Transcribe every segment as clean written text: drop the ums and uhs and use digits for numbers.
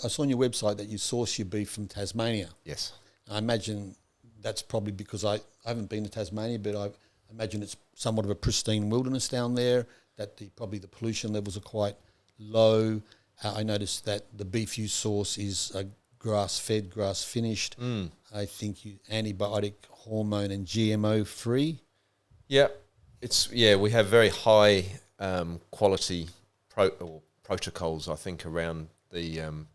I saw on your website that you source your beef from Tasmania. Yes. I imagine that's probably because I haven't been to Tasmania, but I imagine it's somewhat of a pristine wilderness down there, that probably the pollution levels are quite low. I noticed that the beef you source is grass-fed, grass-finished. I think you antibiotic, hormone and GMO free. Yeah, we have very high quality protocols, I think, around the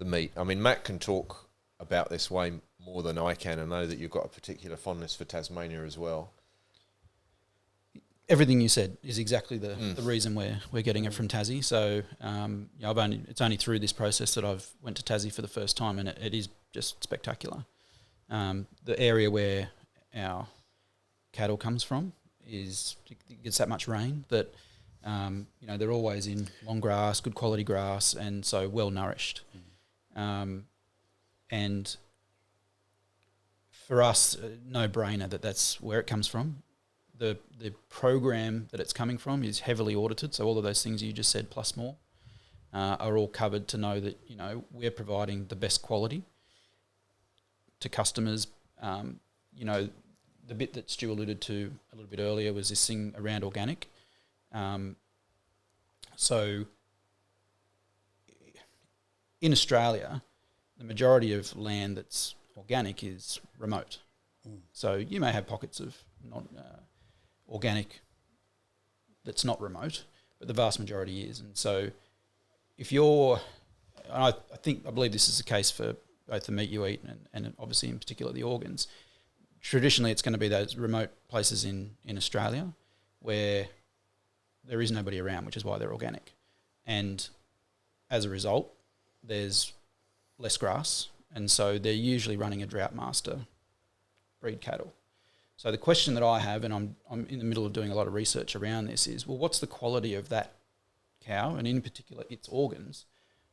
meat. I mean, Matt can talk about this way more than I can. I know that you've got a particular fondness for Tasmania as well. Everything you said is exactly the reason we're getting it from Tassie. So it's only through this process that I've went to Tassie for the first time, and it is just spectacular. The area where our cattle comes from it gets that much rain that they're always in long grass, good quality grass, and so well nourished. And for us, no brainer that's where it comes from. The program that it's coming from is heavily audited, so all of those things you just said plus more are all covered to know that we're providing the best quality to customers. The bit that Stu alluded to a little bit earlier was this thing around organic. So in Australia, the majority of land that's organic is remote. So you may have pockets of organic that's not remote, but the vast majority is. And so if I believe this is the case for both the meat you eat and obviously in particular the organs, traditionally it's going to be those remote places in Australia where there is nobody around, which is why they're organic. And as a result, there's less grass, and so they're usually running a drought master breed cattle. So the question that I have, and I'm in the middle of doing a lot of research around this, is, well, what's the quality of that cow, and in particular its organs,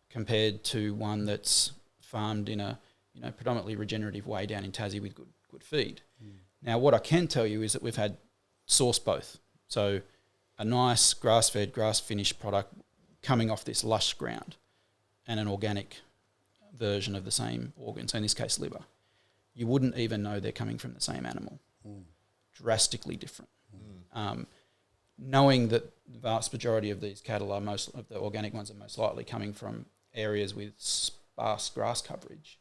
compared to one that's farmed in a predominantly regenerative way down in Tassie with good feed? Now, what I can tell you is that we've had sourced both. So a nice grass-fed, grass-finished product coming off this lush ground, and an organic version of the same organ, so in this case liver. You wouldn't even know they're coming from the same animal. Drastically different. Knowing that the vast majority of these cattle of the organic ones are most likely coming from areas with sparse grass coverage,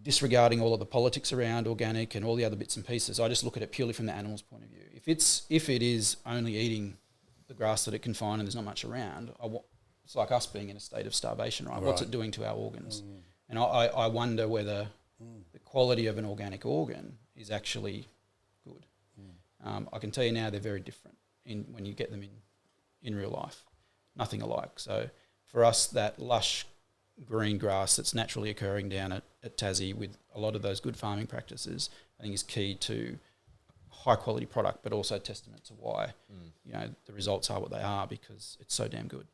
disregarding all of the politics around organic and all the other bits and pieces, I just look at it purely from the animal's point of view. If it is only eating the grass that it can find and there's not much around, it's like us being in a state of starvation, right? What's it doing to our organs? And I wonder whether the quality of an organic organ is actually good. I can tell you now they're very different when you get them in real life. Nothing alike. So for us, that lush green grass that's naturally occurring down at Tassie with a lot of those good farming practices, I think is key to high quality product, but also a testament to why the results are what they are, because it's so damn good.